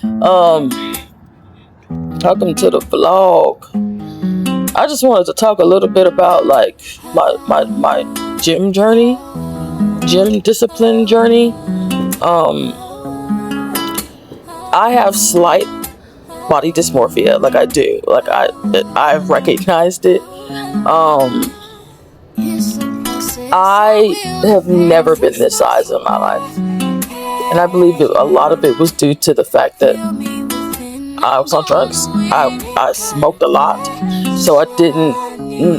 Um, Welcome to the vlog. I just wanted to talk a little bit about like my gym discipline journey. Um, I have slight body dysmorphia, like I do, like I've recognized it. Um, I have never been this size in my life, and I believe that a lot of it was due to the fact that I was on drugs. I smoked a lot, so I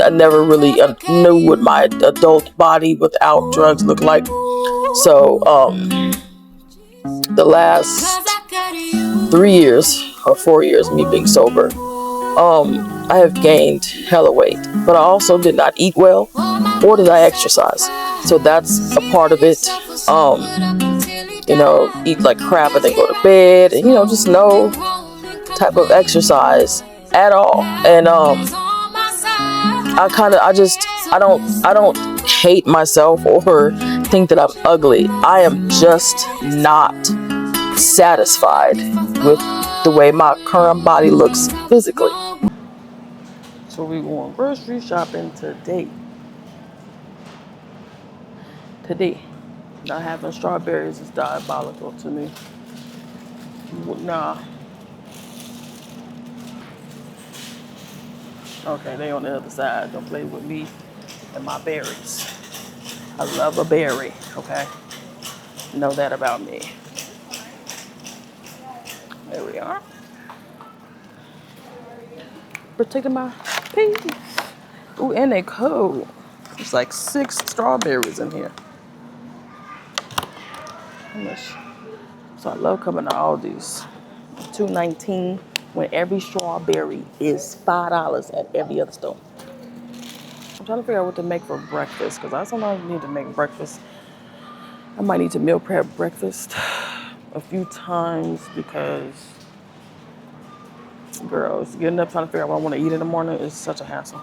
never really knew what my adult body without drugs looked like. So the last 3 years or 4 years, me being sober, I have gained hella weight, but I also did not eat well, or did I exercise. So that's a part of it. Eat like crap and then go to bed, and just no type of exercise at all. And I don't hate myself or think that I'm ugly. I am just not satisfied with the way my current body looks physically. So we going grocery shopping today. Not having strawberries is diabolical to me. Nah. Okay, they on the other side. Don't play with me and my berries. I love a berry, okay? Know that about me. There we are. Protecting my peace. Ooh, and they cold. It's like 6 strawberries in here. How much? So I love coming to Aldi's. $2.19 when every strawberry is $5 at every other store. I'm trying to figure out what to make for breakfast because I sometimes need to make breakfast. I might need to meal prep breakfast a few times because, girls, getting up trying to figure out what I want to eat in the morning is such a hassle.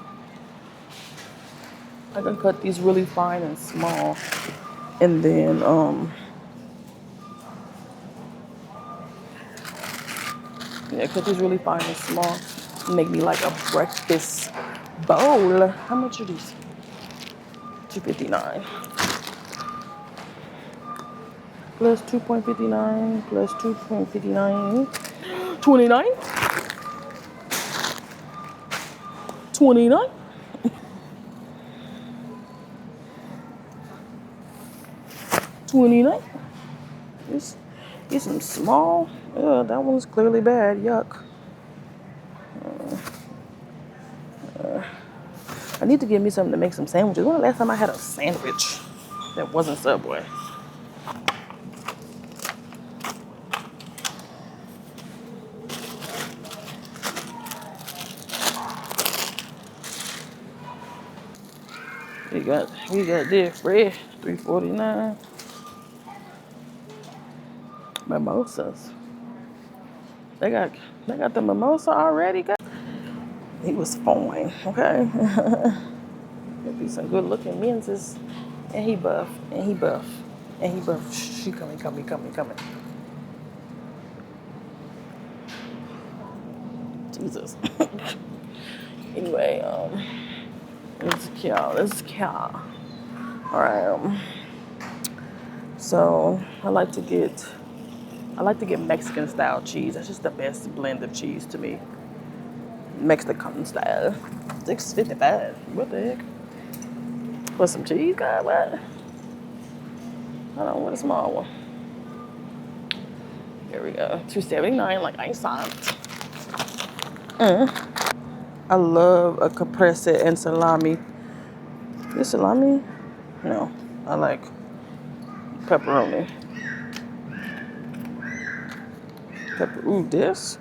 I can cut these really fine and small, and then cut these really fine and small. Make me like a breakfast bowl. How much are these? $2.59. Plus 2.59 plus 2.59. 29. 29. 29. Get some small. Yeah, that one's clearly bad. Yuck. I need to get me something to make some sandwiches. When the last time I had a sandwich that wasn't Subway? We got this fresh, $3.49. Mimosas. They got the mimosa already. He was fine, okay. There'd be some good looking menses, and he buff, and he buff, and he buff. She coming. Jesus. Anyway, let's kill. All right. So I like to get Mexican style cheese. That's just the best blend of cheese to me. Mexican style. $6.55. What the heck? For some cheese, God, what? I don't want a small one. There we go. $2.79, like I signed. I love a caprese and salami. This salami? No, I like pepperoni. Ooh, this?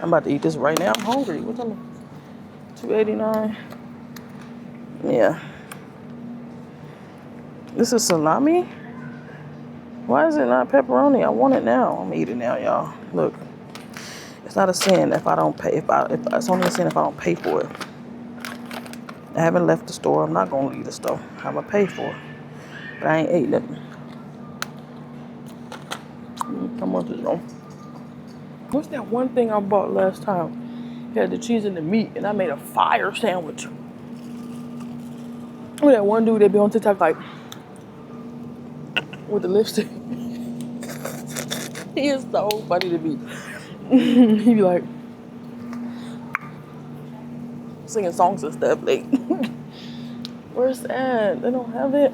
I'm about to eat this right now. I'm hungry. What time? $2.89. Yeah. This is salami? Why is it not pepperoni? I want it now. I'm gonna eat it now, y'all. Look, it's not a sin if I don't pay. If it's only a sin if I don't pay for it. I haven't left the store. I'm not gonna leave the store. I'm gonna pay for it, but I ain't ate nothing. How much is it? What's that one thing I bought last time? It had the cheese and the meat, and I made a fire sandwich. With that one dude that be on TikTok like with the lipstick. He is so funny to me. He be like singing songs and stuff. Like, where's that? They don't have it.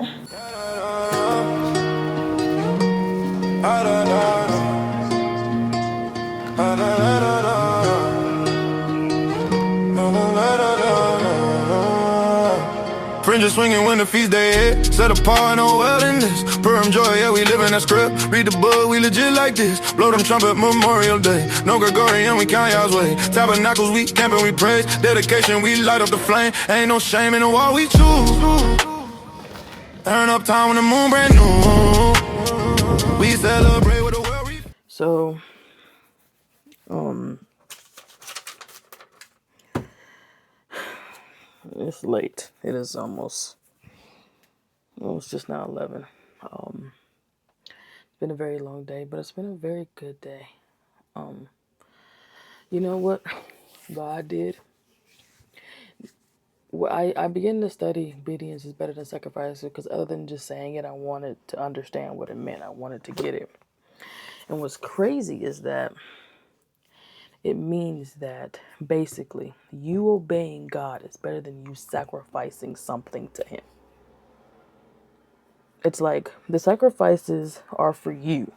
Fringes swinging when the feast day hit. Set apart, no wilderness. Perm joy, yeah, we live in that script. Read the book, we legit like this. Blow them trumpet Memorial Day. No Gregorian, we count y'all's way. Tabernacles, we camp and we praise. Dedication, we light up the flame. Ain't no shame in the war we choose. Turn up time when the moon brand new. We celebrate with the world. So, it's late. It is almost, well, it's just now 11. It's been a very long day, but it's been a very good day. You know what God did? Well, I began to study obedience is better than sacrifice because other than just saying it, I wanted to understand what it meant. I wanted to get it. And what's crazy is that it means that basically you obeying God is better than you sacrificing something to Him. It's like the sacrifices are for you.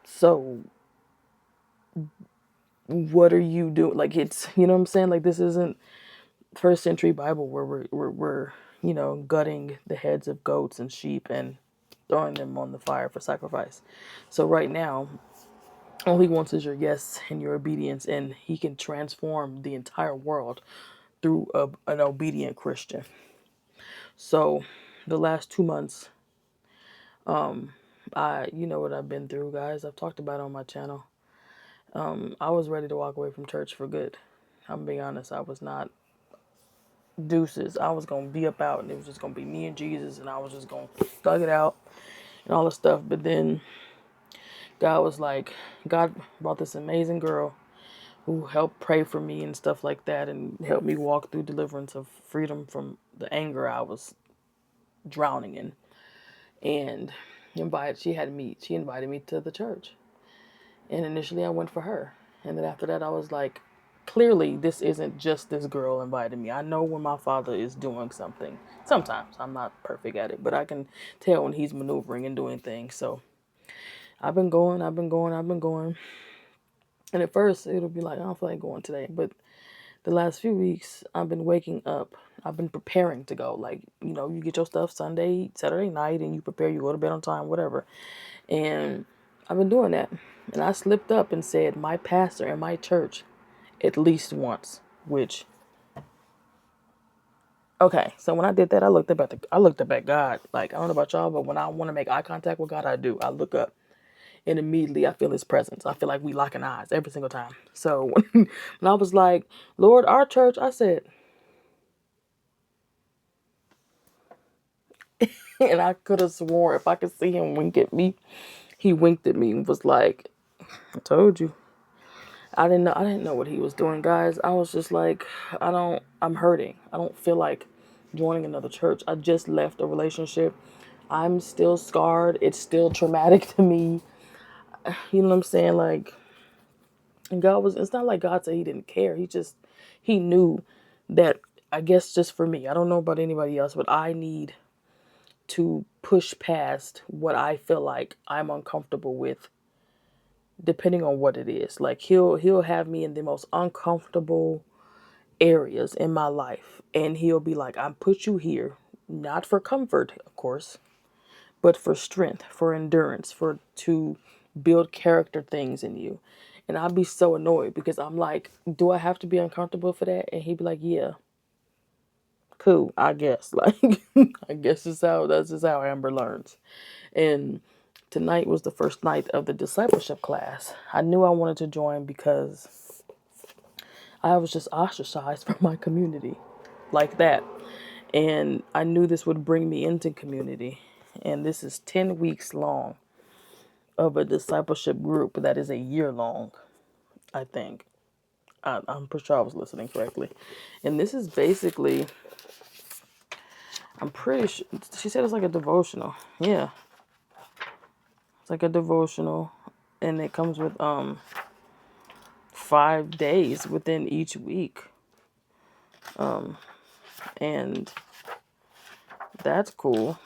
So what are you doing? Like, it's, you know what I'm saying? Like, this isn't first century Bible where we're gutting the heads of goats and sheep and throwing them on the fire for sacrifice. So right now, all He wants is your yes and your obedience, and He can transform the entire world through an obedient Christian. So the last 2 months, you know what I've been through, guys. I've talked about it on my channel. I was ready to walk away from church for good. I'm being honest. I was not deuces. I was going to be up out and it was just going to be me and Jesus and I was just going to thug it out and all this stuff. But then God brought this amazing girl who helped pray for me and stuff like that and helped me walk through deliverance of freedom from the anger I was drowning in. And she invited me to the church. And initially I went for her. And then after that I was like, clearly this isn't just this girl invited me. I know when my Father is doing something. Sometimes I'm not perfect at it, but I can tell when He's maneuvering and doing things. So I've been going. And at first it'll be like, I don't feel like going today. But the last few weeks I've been waking up. I've been preparing to go. Like, you get your stuff Saturday night and you prepare, you go to bed on time, whatever. And I've been doing that. And I slipped up and said my pastor in my church at least once, which, okay. So when I did that, I looked up at God. Like, I don't know about y'all, but when I want to make eye contact with God, I do. I look up and immediately I feel His presence. I feel like we locking eyes every single time. So when I was like, Lord, our church, I said, and I could have sworn if I could see Him wink at me, He winked at me and was like, I told you. I didn't know what He was doing, guys. I was just like, I'm hurting. I don't feel like joining another church. I just left a relationship. I'm still scarred. It's still traumatic to me. You know what I'm saying? Like, and it's not like God said He didn't care. He knew that, I guess just for me, I don't know about anybody else, but I need to push past what I feel like I'm uncomfortable with, depending on what it is. Like, he'll have me in the most uncomfortable areas in my life, and He'll be like, I put you here not for comfort, of course, but for strength, for endurance, for to build character things in you. And I'd be so annoyed because I'm like, do I have to be uncomfortable for that? And He'd be like, yeah, cool, I guess. Like, I guess that's just how Amber learns. And tonight was the first night of the discipleship class. I knew I wanted to join because I was just ostracized from my community like that. And I knew this would bring me into community. And this is 10 weeks long. of a discipleship group that is a year long, I think. I'm pretty sure I was listening correctly. And this is basically, I'm pretty sure, she said it's like a devotional. Yeah, it's like a devotional. And it comes with 5 days within each week. And that's cool.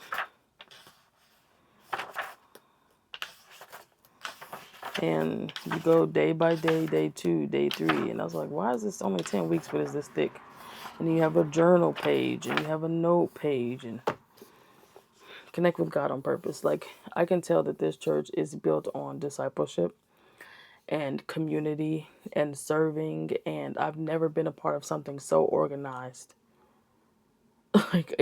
And you go day by day, day 2, day 3. And I was like, why is this only 10 weeks, but it's this thick? And you have a journal page and you have a note page and connect with God on purpose. Like, I can tell that this church is built on discipleship and community and serving. And I've never been a part of something so organized. Like,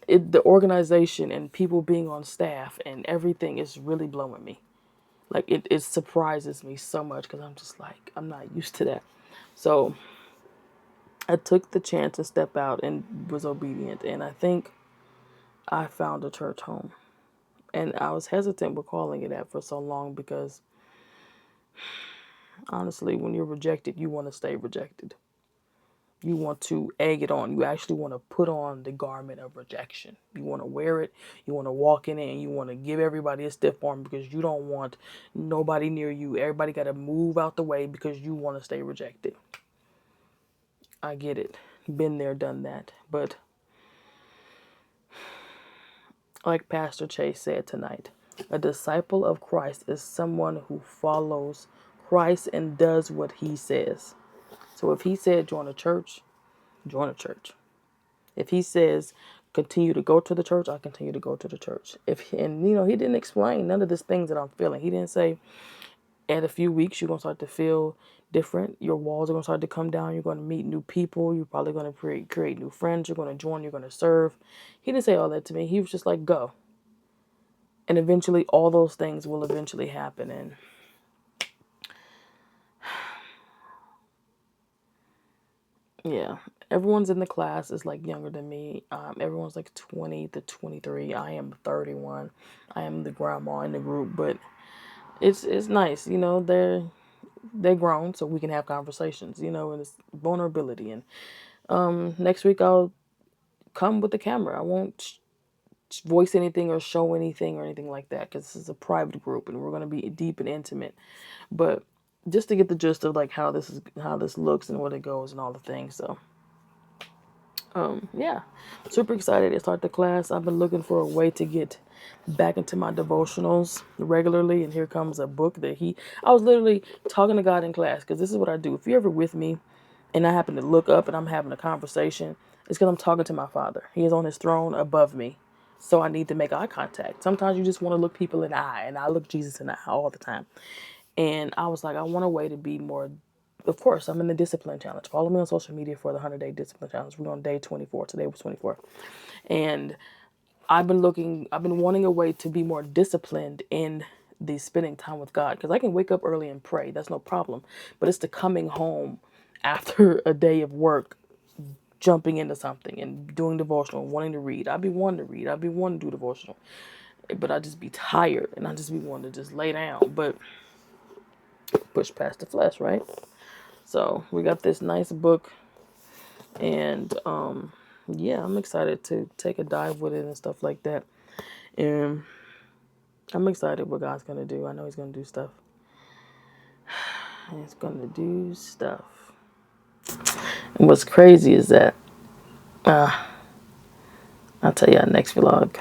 the organization and people being on staff and everything is really blowing me. Like, it surprises me so much because I'm just like, I'm not used to that. So I took the chance to step out and was obedient. And I think I found a church home. And I was hesitant with calling it that for so long because honestly, when you're rejected, you want to stay rejected. You want to egg it on. You actually want to put on the garment of rejection. You want to wear it. You want to walk in it and you want to give everybody a stiff arm because you don't want nobody near you. Everybody got to move out the way because you want to stay rejected. I get it. Been there, done that. But like Pastor Chase said tonight, a disciple of Christ is someone who follows Christ and does what he says. So if he said join a church, join a church. If he says continue to go to the church, I continue to go to the church. And he didn't explain none of these things that I'm feeling. He didn't say in a few weeks you're gonna start to feel different. Your walls are gonna start to come down. You're gonna meet new people. You're probably gonna create new friends. You're gonna join. You're gonna serve. He didn't say all that to me. He was just like, go. And eventually, all those things will eventually happen. And yeah, everyone's in the class is like younger than me. Everyone's like 20 to 23. I am 31. I am the grandma in the group, but it's nice. They're grown, so we can have conversations. And it's vulnerability. And next week I'll come with the camera. I won't voice anything or show anything or anything like that because this is a private group and we're going to be deep and intimate. But just to get the gist of like how this looks and what it goes and all the things. So yeah, super excited to start the class. I've been looking for a way to get back into my devotionals regularly, and here comes a book that I was literally talking to God in class, because this is what I do. If you're ever with me and I happen to look up and I'm having a conversation, it's because I'm talking to my Father. He is on his throne above me. So I need to make eye contact. Sometimes you just want to look people in the eye, and I look Jesus in the eye all the time. And I was like, I want a way to be more, of course, I'm in the discipline challenge. Follow me on social media for the 100-day discipline challenge. We're on day 24. Today was 24. And I've been wanting a way to be more disciplined in the spending time with God. Because I can wake up early and pray. That's no problem. But it's the coming home after a day of work, jumping into something and doing devotional, wanting to read. I'd be wanting to read. I'd be wanting to do devotional. But I'd just be tired and I'd just be wanting to just lay down. But push past the flesh, right? So we got this nice book. And yeah, I'm excited to take a dive with it and stuff like that. And I'm excited what God's going to do. I know he's going to do stuff. He's going to do stuff. And what's crazy is that I'll tell you next vlog.